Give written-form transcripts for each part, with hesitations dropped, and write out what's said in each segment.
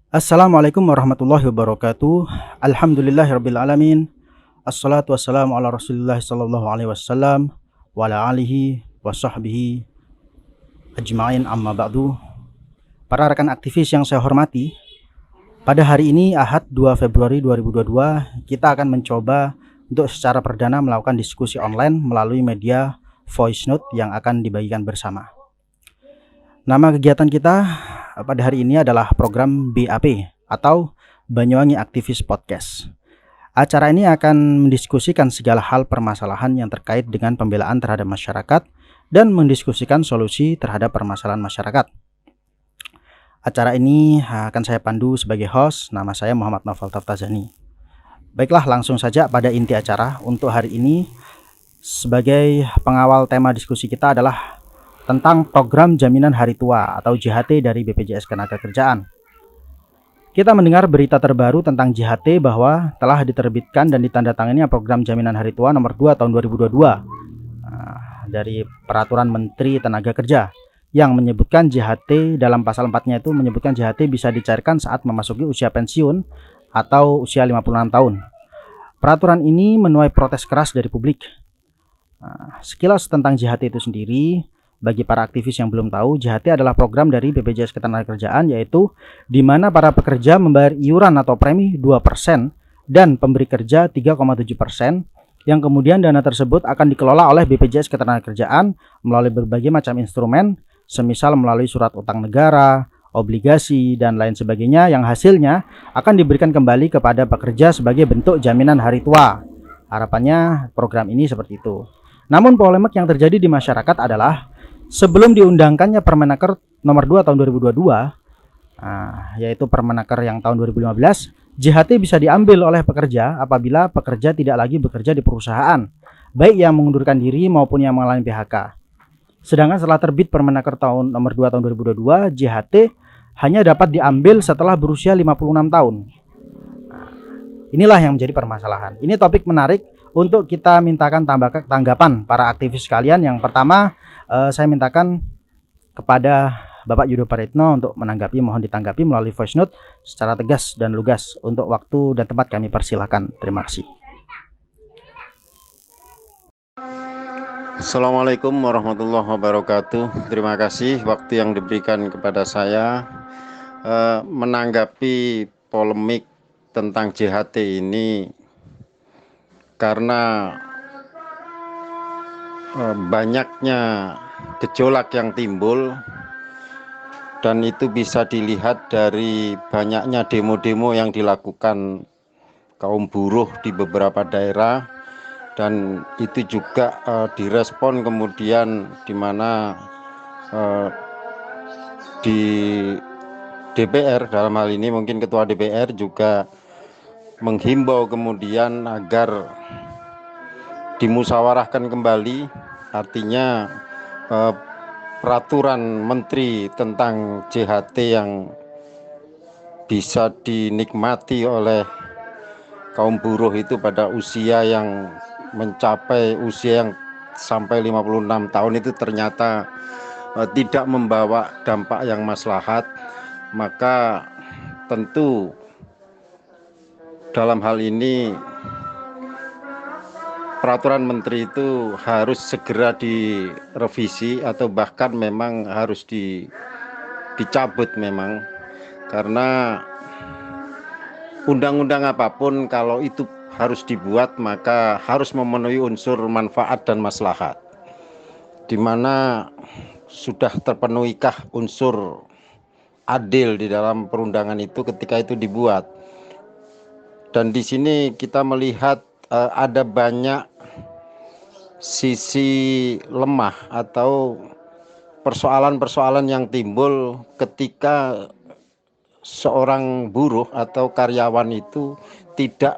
Assalamualaikum warahmatullahi wabarakatuh. Alhamdulillahirrabbilalamin. Assalatu wassalamu ala rasulillah sallallahu alaihi wasallam wa ala alihi wa sahbihi ajma'in amma ba'du. Para rekan aktivis yang saya hormati, pada hari ini Ahad 2 Februari 2022 kita akan mencoba untuk secara perdana melakukan diskusi online melalui media voice note yang akan dibagikan bersama. Nama kegiatan kita pada hari ini adalah program BAP atau Banyuwangi Aktivis Podcast. Acara ini akan mendiskusikan segala hal permasalahan yang terkait dengan pembelaan terhadap masyarakat dan mendiskusikan solusi terhadap permasalahan masyarakat. Acara ini akan saya pandu sebagai host, nama saya Muhammad Naufal Taftazani. Baiklah, langsung saja pada inti acara untuk hari ini. Sebagai pengawal tema diskusi kita adalah tentang program jaminan hari tua atau JHT dari BPJS Ketenagakerjaan. Kita mendengar berita terbaru tentang JHT bahwa telah diterbitkan dan ditandatangani program jaminan hari tua nomor 2 tahun 2022 dari Peraturan Menteri Tenaga Kerja yang menyebutkan JHT dalam pasal 4-nya itu menyebutkan JHT bisa dicairkan saat memasuki usia pensiun atau usia 56 tahun. Peraturan ini menuai protes keras dari publik. Sekilas tentang JHT itu sendiri, bagi para aktivis yang belum tahu, JHT adalah program dari BPJS Ketenagakerjaan, yaitu di mana para pekerja membayar iuran atau premi 2% dan pemberi kerja 3,7%, yang kemudian dana tersebut akan dikelola oleh BPJS Ketenagakerjaan melalui berbagai macam instrumen, semisal melalui surat utang negara, obligasi, dan lain sebagainya, yang hasilnya akan diberikan kembali kepada pekerja sebagai bentuk jaminan hari tua. Harapannya program ini seperti itu. Namun polemik yang terjadi di masyarakat adalah sebelum diundangkannya Permenaker nomor 2 tahun 2022, yaitu Permenaker yang tahun 2015, JHT bisa diambil oleh pekerja apabila pekerja tidak lagi bekerja di perusahaan, baik yang mengundurkan diri maupun yang mengalami PHK. Sedangkan setelah terbit Permenaker tahun nomor 2 tahun 2022, JHT hanya dapat diambil setelah berusia 56 tahun. Inilah yang menjadi permasalahan. Ini topik menarik untuk kita mintakan tanggapan para aktivis sekalian. Yang pertama, saya mintakan kepada Bapak Yudo Paretno untuk menanggapi, mohon ditanggapi melalui voice note secara tegas dan lugas. Untuk waktu dan tempat kami persilahkan. Terima kasih. Assalamualaikum warahmatullahi wabarakatuh. Terima kasih waktu yang diberikan kepada saya menanggapi polemik tentang JHT ini, karena banyaknya gejolak yang timbul, dan itu bisa dilihat dari banyaknya demo-demo yang dilakukan kaum buruh di beberapa daerah, dan itu juga direspon kemudian di mana di DPR, dalam hal ini mungkin Ketua DPR juga menghimbau kemudian agar dimusyawarahkan kembali, artinya peraturan menteri tentang JHT yang bisa dinikmati oleh kaum buruh itu pada usia yang mencapai usia yang sampai 56 tahun itu ternyata tidak membawa dampak yang maslahat. Maka tentu dalam hal ini peraturan menteri itu harus segera direvisi atau bahkan memang harus dicabut memang, karena undang-undang apapun kalau itu harus dibuat maka harus memenuhi unsur manfaat dan maslahat, di mana sudah terpenuhikah unsur adil di dalam perundangan itu ketika itu dibuat. Dan di sini kita melihat ada banyak sisi lemah atau persoalan-persoalan yang timbul ketika seorang buruh atau karyawan itu tidak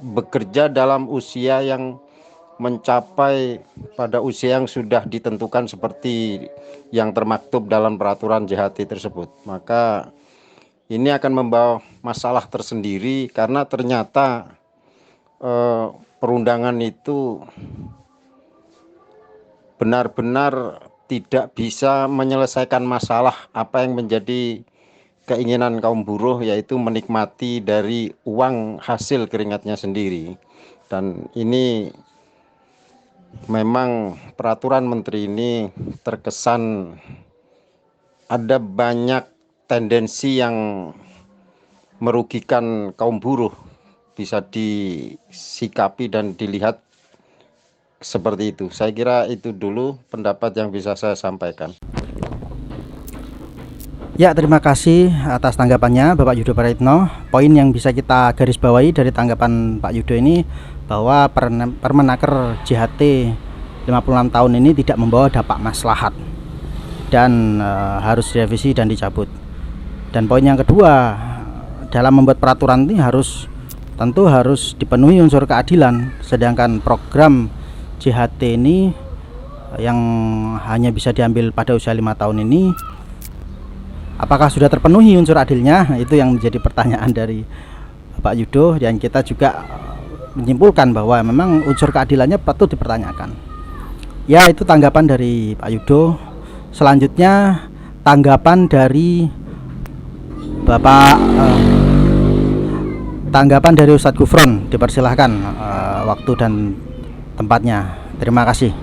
bekerja dalam usia yang mencapai pada usia yang sudah ditentukan seperti yang termaktub dalam peraturan JHT tersebut. Maka ini akan membawa masalah tersendiri, karena ternyata perundangan itu benar-benar tidak bisa menyelesaikan masalah apa yang menjadi keinginan kaum buruh, yaitu menikmati dari uang hasil keringatnya sendiri. Dan ini memang peraturan menteri ini terkesan ada banyak tendensi yang merugikan kaum buruh, bisa disikapi dan dilihat seperti itu. Saya kira itu dulu pendapat yang bisa saya sampaikan. Ya, terima kasih atas tanggapannya Bapak Yudo Praitno. Poin yang bisa kita garis bawahi dari tanggapan Pak Yudo ini bahwa Permenaker JHT 56 tahun ini tidak membawa dampak maslahat dan harus direvisi dan dicabut. Dan poin yang kedua, dalam membuat peraturan ini tentu harus dipenuhi unsur keadilan. Sedangkan program JHT ini yang hanya bisa diambil pada usia 5 tahun ini, apakah sudah terpenuhi unsur adilnya? Itu yang menjadi pertanyaan dari Pak Yudo, dan kita juga menyimpulkan bahwa memang unsur keadilannya patut dipertanyakan. Ya, itu tanggapan dari Pak Yudo. Selanjutnya tanggapan dari tanggapan dari Ustadz Gufron, dipersilahkan waktu dan tempatnya. Terima kasih.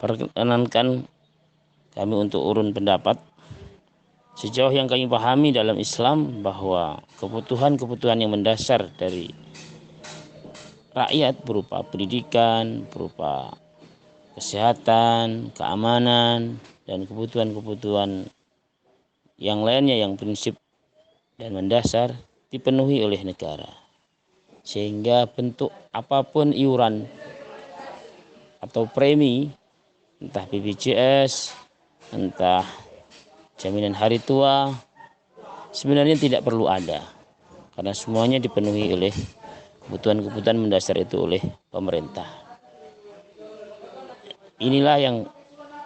Perkenankan kami untuk urun pendapat. Sejauh yang kami pahami dalam Islam, bahwa kebutuhan-kebutuhan yang mendasar dari rakyat berupa pendidikan, berupa kesehatan, keamanan, dan kebutuhan-kebutuhan yang lainnya yang prinsip dan mendasar dipenuhi oleh negara. Sehingga bentuk apapun iuran atau premi, entah BPJS, entah jaminan hari tua, sebenarnya tidak perlu ada, karena semuanya dipenuhi oleh kebutuhan-kebutuhan mendasar itu oleh pemerintah. Inilah yang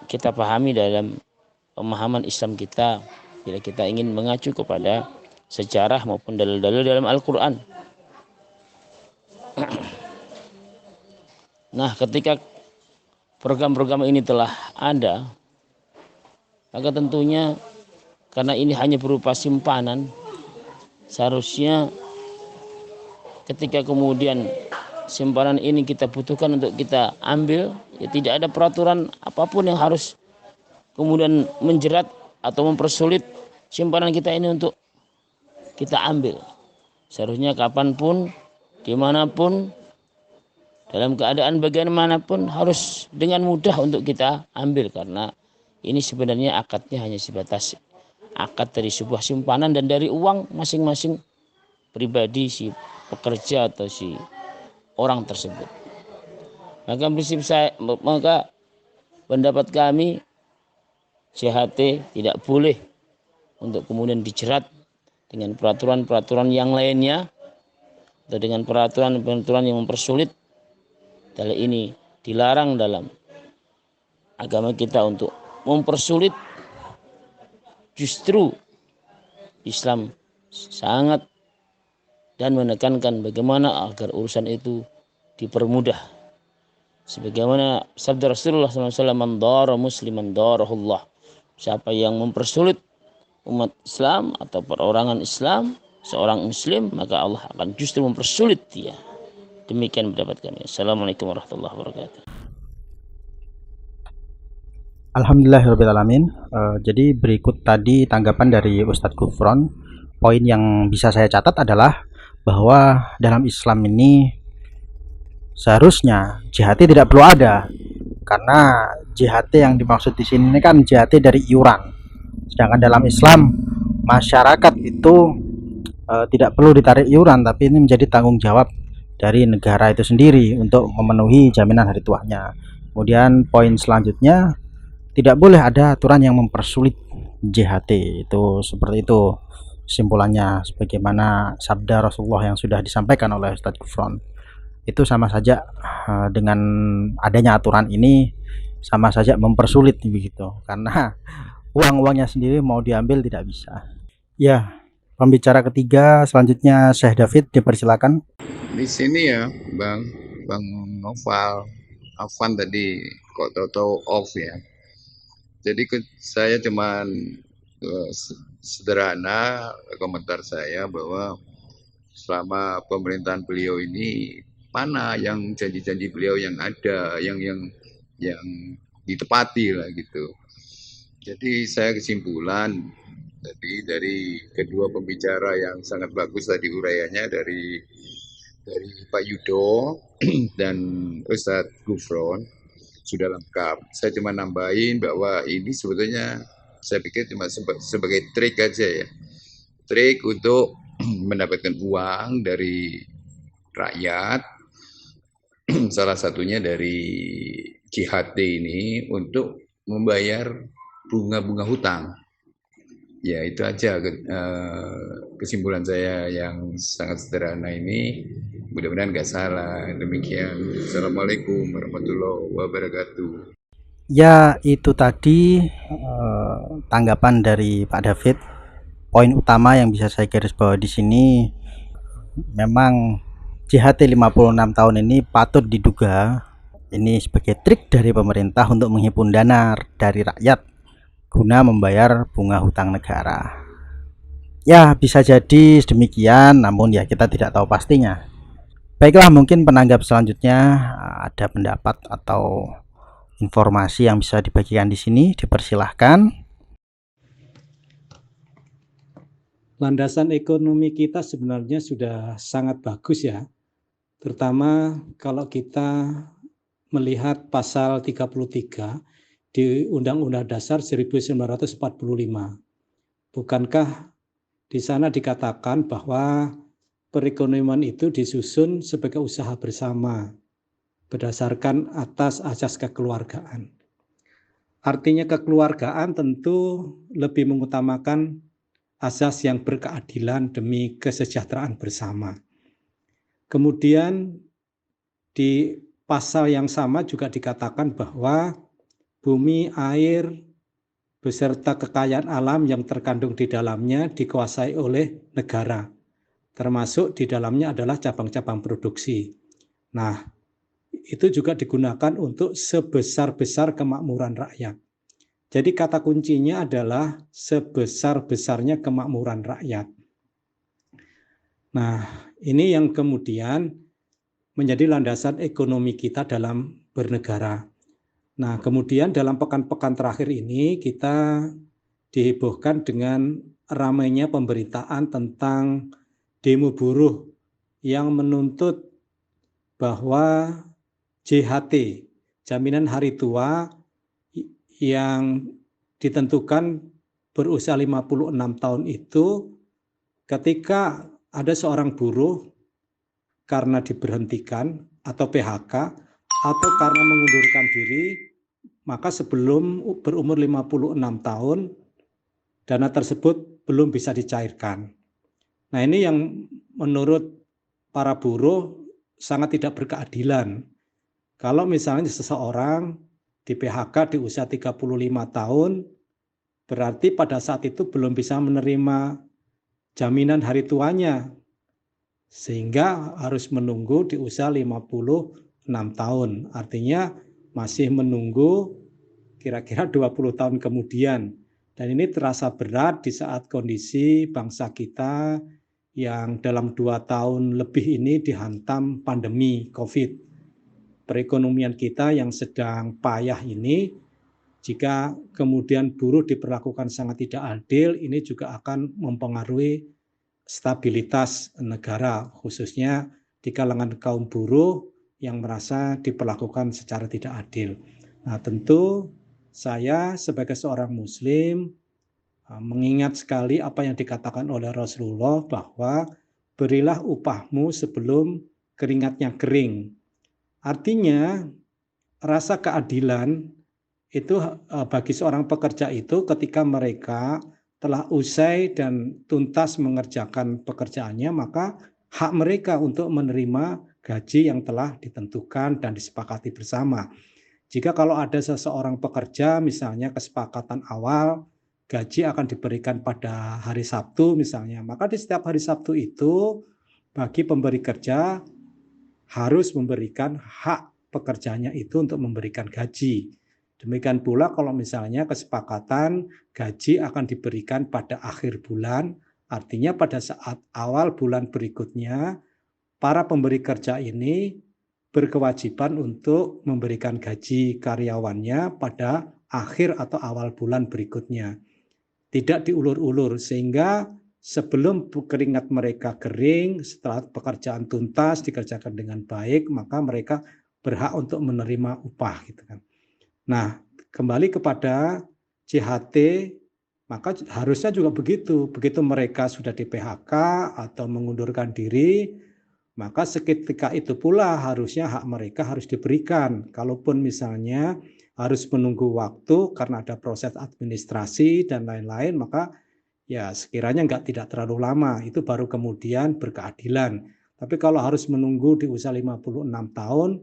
kita pahami dalam pemahaman Islam kita bila kita ingin mengacu kepada sejarah maupun dalil-dalil dalam Al-Quran. Nah, ketika program-program ini telah ada, maka tentunya karena ini hanya berupa simpanan, seharusnya ketika kemudian simpanan ini kita butuhkan untuk kita ambil, ya tidak ada peraturan apapun yang harus kemudian menjerat atau mempersulit simpanan kita ini untuk kita ambil. Seharusnya kapanpun, dimanapun, dalam keadaan bagaimanapun harus dengan mudah untuk kita ambil, karena ini sebenarnya akadnya hanya sebatas akad dari sebuah simpanan dan dari uang masing-masing pribadi si pekerja atau si orang tersebut. Maka pendapat kami, JHT tidak boleh untuk kemudian dijerat dengan peraturan-peraturan yang lainnya atau dengan peraturan-peraturan yang mempersulit. Dalil ini dilarang dalam agama kita untuk mempersulit. Justru Islam sangat dan menekankan bagaimana agar urusan itu dipermudah. Sebagaimana sabda Rasulullah SAW, "Man dara musliman darahullah." Siapa yang mempersulit umat Islam atau perorangan Islam, seorang muslim, maka Allah akan justru mempersulit dia. Demikian pendapat kami. Assalamualaikum warahmatullahi wabarakatuh. Alhamdulillahirrahmanirrahim. Jadi berikut tadi tanggapan dari Ustadz Gufron. Poin yang bisa saya catat adalah bahwa dalam Islam ini seharusnya JHT tidak perlu ada, karena JHT yang dimaksud di sini kan JHT dari iuran. Sedangkan dalam Islam masyarakat itu tidak perlu ditarik iuran, tapi ini menjadi tanggung jawab dari negara itu sendiri untuk memenuhi jaminan hari tuanya. Kemudian poin selanjutnya, tidak boleh ada aturan yang mempersulit JHT. Itu seperti itu kesimpulannya, sebagaimana sabda Rasulullah yang sudah disampaikan oleh Ustadz Gufron. Itu sama saja dengan adanya aturan ini, sama saja mempersulit begitu, karena uang-uangnya sendiri mau diambil tidak bisa. Ya, pembicara ketiga selanjutnya Syekh David, dipersilakan. Di sini ya Bang Noval Afwan tadi kok tahu off ya. Jadi saya cuman sederhana komentar saya bahwa selama pemerintahan beliau ini mana yang janji-janji beliau yang ada, yang ditepati lah gitu. Jadi saya kesimpulan tadi dari kedua pembicara yang sangat bagus tadi uraiannya dari Pak Yudo dan Ustadz Gufron sudah lengkap. Saya cuma nambahin bahwa ini sebetulnya saya pikir cuma sebagai trik aja ya. Trik untuk mendapatkan uang dari rakyat, salah satunya dari JHT ini untuk membayar bunga-bunga hutang. Ya itu aja kesimpulan saya yang sangat sederhana ini. Mudah-mudahan nggak salah. Demikian. Assalamualaikum warahmatullahi wabarakatuh. Ya, itu tadi tanggapan dari Pak David. Poin utama yang bisa saya garis bawah di sini, memang JHT 56 tahun ini patut diduga ini sebagai trik dari pemerintah untuk menghimpun dana dari rakyat guna membayar bunga hutang negara. Ya, bisa jadi demikian, namun ya kita tidak tahu pastinya. Baiklah, mungkin penanggap selanjutnya ada pendapat atau informasi yang bisa dibagikan di sini, dipersilahkan. Landasan ekonomi kita sebenarnya sudah sangat bagus ya. Terutama kalau kita melihat pasal 33 di Undang-Undang Dasar 1945. Bukankah di sana dikatakan bahwa perekonomian itu disusun sebagai usaha bersama berdasarkan asas kekeluargaan. Artinya kekeluargaan tentu lebih mengutamakan asas yang berkeadilan demi kesejahteraan bersama. Kemudian di pasal yang sama juga dikatakan bahwa bumi, air, beserta kekayaan alam yang terkandung di dalamnya dikuasai oleh negara. Termasuk di dalamnya adalah cabang-cabang produksi. Nah, itu juga digunakan untuk sebesar-besar kemakmuran rakyat. Jadi kata kuncinya adalah sebesar-besarnya kemakmuran rakyat. Nah, ini yang kemudian menjadi landasan ekonomi kita dalam bernegara. Nah, kemudian dalam pekan-pekan terakhir ini kita dihebohkan dengan ramainya pemberitaan tentang demo buruh yang menuntut bahwa JHT, jaminan hari tua, yang ditentukan berusia 56 tahun itu ketika ada seorang buruh karena diberhentikan atau PHK atau karena mengundurkan diri, maka sebelum berumur 56 tahun dana tersebut belum bisa dicairkan. Nah, ini yang menurut para buruh sangat tidak berkeadilan. Kalau misalnya seseorang di PHK di usia 35 tahun, berarti pada saat itu belum bisa menerima jaminan hari tuanya, sehingga harus menunggu di usia 56 tahun. Artinya masih menunggu kira-kira 20 tahun kemudian. Dan ini terasa berat di saat kondisi bangsa kita yang dalam 2 tahun lebih ini dihantam pandemi COVID. Perekonomian kita yang sedang payah ini, jika kemudian buruh diperlakukan sangat tidak adil, ini juga akan mempengaruhi stabilitas negara, khususnya di kalangan kaum buruh yang merasa diperlakukan secara tidak adil. Nah, tentu saya sebagai seorang Muslim mengingat sekali apa yang dikatakan oleh Rasulullah bahwa berilah upahmu sebelum keringatnya kering. Artinya rasa keadilan itu bagi seorang pekerja itu ketika mereka telah usai dan tuntas mengerjakan pekerjaannya, maka hak mereka untuk menerima gaji yang telah ditentukan dan disepakati bersama. Jika kalau ada seseorang pekerja, misalnya kesepakatan awal, gaji akan diberikan pada hari Sabtu misalnya, maka di setiap hari Sabtu itu bagi pemberi kerja harus memberikan hak pekerjaannya itu untuk memberikan gaji. Demikian pula kalau misalnya kesepakatan gaji akan diberikan pada akhir bulan, artinya pada saat awal bulan berikutnya, para pemberi kerja ini berkewajiban untuk memberikan gaji karyawannya pada akhir atau awal bulan berikutnya. Tidak diulur-ulur, sehingga sebelum keringat mereka kering, setelah pekerjaan tuntas dikerjakan dengan baik, maka mereka berhak untuk menerima upah gitu kan. Nah, kembali kepada JHT, maka harusnya juga begitu. Begitu mereka sudah di PHK atau mengundurkan diri, maka seketika itu pula harusnya hak mereka harus diberikan. Kalaupun misalnya harus menunggu waktu karena ada proses administrasi dan lain-lain, maka ya sekiranya tidak terlalu lama, itu baru kemudian berkeadilan. Tapi kalau harus menunggu di usia 56 tahun,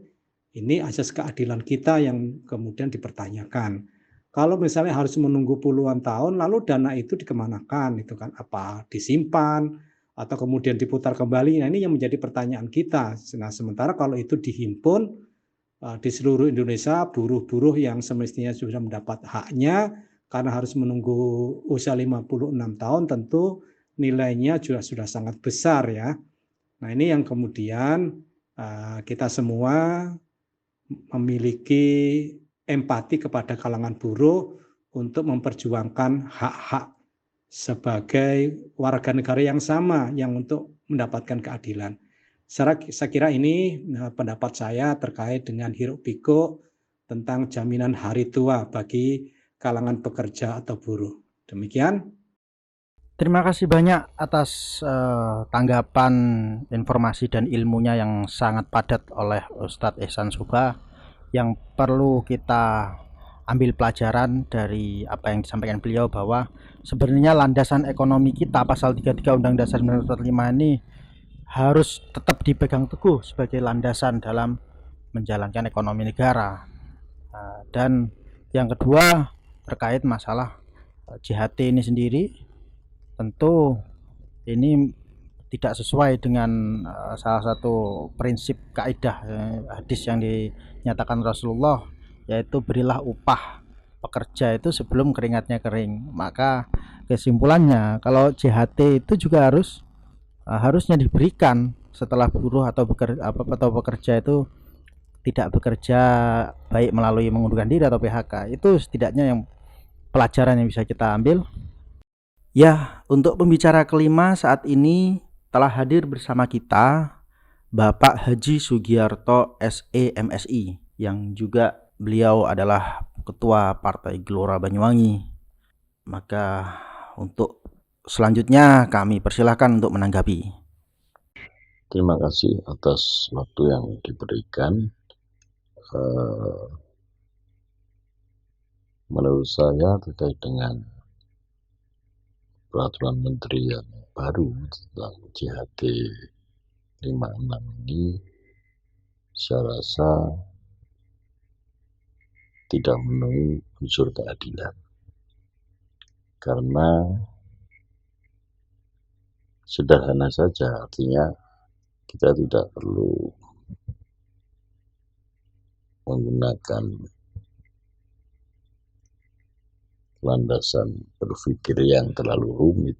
ini asas keadilan kita yang kemudian dipertanyakan. Kalau misalnya harus menunggu puluhan tahun, lalu dana itu dikemanakan? Itu kan apa disimpan atau kemudian diputar kembali? Nah, ini yang menjadi pertanyaan kita. Nah, sementara kalau itu dihimpun di seluruh Indonesia, buruh-buruh yang semestinya sudah mendapat haknya karena harus menunggu usia 56 tahun, tentu nilainya juga sudah sangat besar ya. Nah, ini yang kemudian kita semua memiliki empati kepada kalangan buruh untuk memperjuangkan hak-hak sebagai warga negara yang sama yang untuk mendapatkan keadilan. Saya kira ini pendapat saya terkait dengan hiruk pikuk tentang jaminan hari tua bagi kalangan pekerja atau buruh. Demikian. Terima kasih banyak atas tanggapan, informasi dan ilmunya yang sangat padat oleh Ustadz Ihsan Subah, yang perlu kita ambil pelajaran dari apa yang disampaikan beliau, bahwa sebenarnya landasan ekonomi kita pasal 33 Undang Dasar 1945 ini harus tetap dipegang teguh sebagai landasan dalam menjalankan ekonomi negara. Dan yang kedua, terkait masalah JHT ini sendiri, tentu ini tidak sesuai dengan salah satu prinsip kaidah hadis yang dinyatakan Rasulullah, yaitu berilah upah pekerja itu sebelum keringatnya kering. Maka kesimpulannya, kalau JHT itu juga harusnya diberikan setelah buruh atau pekerja itu tidak bekerja, baik melalui mengundurkan diri atau PHK. Itu setidaknya yang pelajaran yang bisa kita ambil. Ya, untuk pembicara kelima saat ini telah hadir bersama kita Bapak Haji Sugiarto SE MSI, yang juga beliau adalah Ketua Partai Gelora Banyuwangi. Maka untuk selanjutnya kami persilahkan untuk menanggapi. Terima kasih atas waktu yang diberikan. Menurut saya terkait dengan peraturan menteri yang baru tentang JHT 56 ini, saya rasa tidak memenuhi unsur keadilan, karena sederhana saja, artinya kita tidak perlu menggunakan landasan berpikir yang terlalu rumit.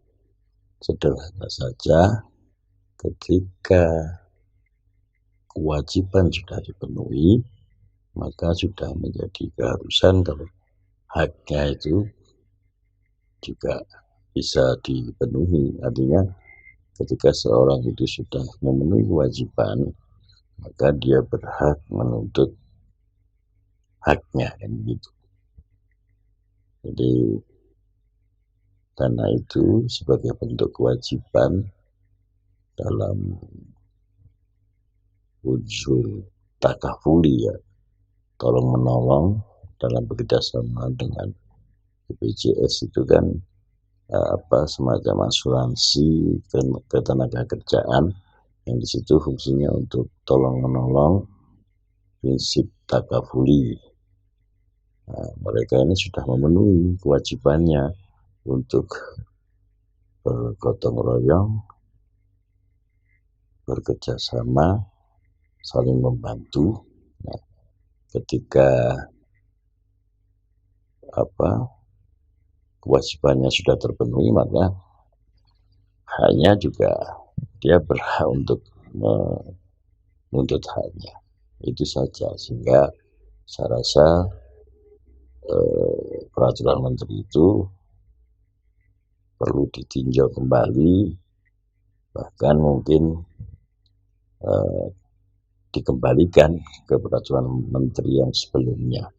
Sederhana saja, ketika kewajiban sudah dipenuhi, maka sudah menjadi keharusan kalau haknya itu juga bisa dipenuhi. Artinya ketika seorang itu sudah memenuhi kewajiban, maka dia berhak menuntut haknya, kan gitu. Jadi dana itu sebagai bentuk kewajiban dalam unsur takafuli, ya, tolong menolong dalam bekerjasama dengan BPJS itu kan semacam asuransi ketenaga kerjaan yang di situ fungsinya untuk tolong menolong, prinsip takafuli. Nah, mereka ini sudah memenuhi kewajibannya untuk bergotong royong, bekerja sama, saling membantu. Nah, ketika kewajibannya sudah terpenuhi, maka haknya juga dia berhak untuk menuntut haknya. Itu saja, sehingga saya rasa peraturan menteri itu perlu ditinjau kembali, bahkan mungkin dikembalikan ke peraturan menteri yang sebelumnya.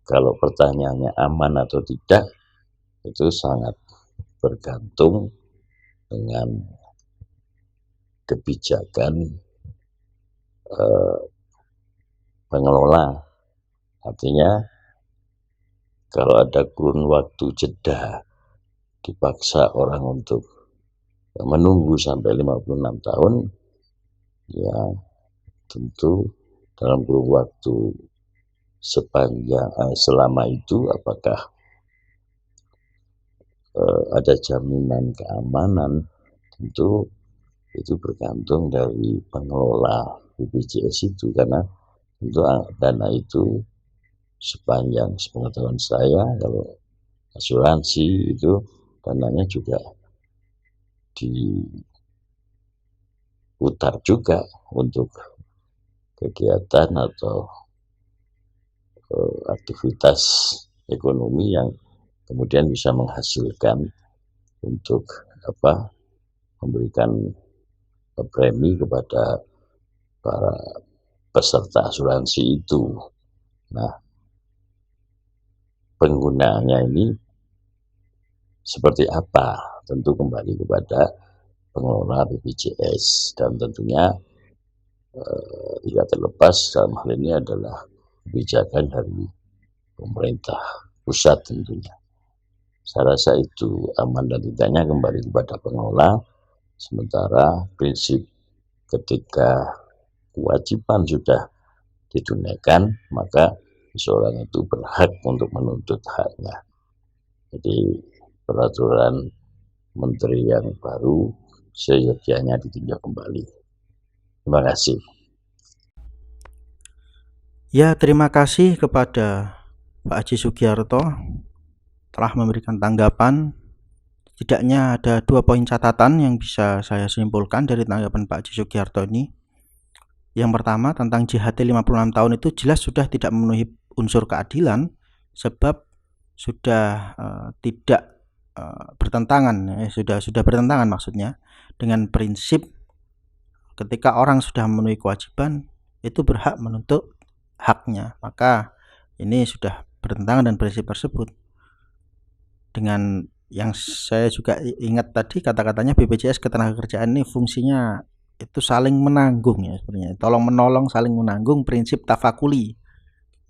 Kalau pertanyaannya aman atau tidak, itu sangat bergantung dengan kebijakan pengelola. Artinya kalau ada kurun waktu jeda, dipaksa orang untuk menunggu sampai 56 tahun, ya tentu dalam kurun waktu selama itu apakah ada jaminan keamanan, tentu itu bergantung dari pengelola BPJS itu, karena tentu dana itu sepanjang sepengetahuan saya, kalau asuransi itu dananya juga diputar juga untuk kegiatan atau aktivitas ekonomi yang kemudian bisa menghasilkan untuk memberikan premi kepada para peserta asuransi itu. Nah, penggunaannya ini seperti apa? Tentu kembali kepada pengelola BPJS, dan tentunya tidak terlepas dalam hal ini adalah kebijakan dari pemerintah pusat tentunya. Saya rasa itu aman dan tidaknya kembali kepada pengelola, sementara prinsip ketika kewajiban sudah ditunaikan, maka seseorang itu berhak untuk menuntut haknya. Jadi peraturan menteri yang baru seyogyanya ditinjau kembali. Terima kasih. Ya, terima kasih kepada Pak Haji Sugiarto telah memberikan tanggapan. Setidaknya ada 2 poin catatan yang bisa saya simpulkan dari tanggapan Pak Haji Sugiarto ini. Yang pertama, tentang JHT 56 tahun itu jelas sudah tidak memenuhi unsur keadilan, sebab sudah tidak bertentangan, sudah bertentangan maksudnya dengan prinsip ketika orang sudah memenuhi kewajiban itu berhak menuntut haknya, maka ini sudah bertentangan dengan prinsip tersebut. Dengan yang saya juga ingat tadi kata-katanya BPJS Ketenagakerjaan ini fungsinya itu saling menanggung ya, sebenarnya tolong menolong, saling menanggung, prinsip tafakuli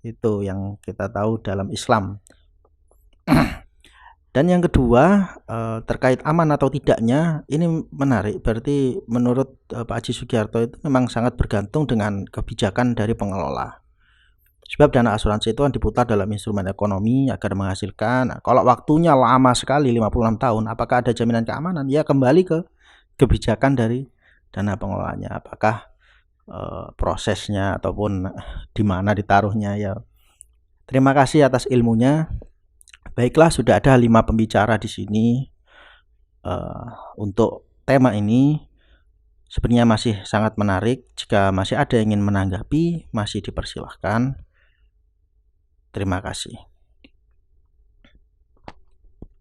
itu yang kita tahu dalam Islam. Dan yang kedua, terkait aman atau tidaknya, ini menarik. Berarti menurut Pak Haji Sugiarto itu memang sangat bergantung dengan kebijakan dari pengelola. Sebab dana asuransi itu kan diputar dalam instrumen ekonomi agar menghasilkan. Nah, kalau waktunya lama sekali 56 tahun, apakah ada jaminan keamanan? Ya kembali ke kebijakan dari dana pengelolanya. Apakah prosesnya ataupun di mana ditaruhnya ya. Terima kasih atas ilmunya. Baiklah, sudah ada 5 pembicara di sini untuk tema ini. Sebenarnya masih sangat menarik. Jika masih ada yang ingin menanggapi, masih dipersilahkan. Terima kasih.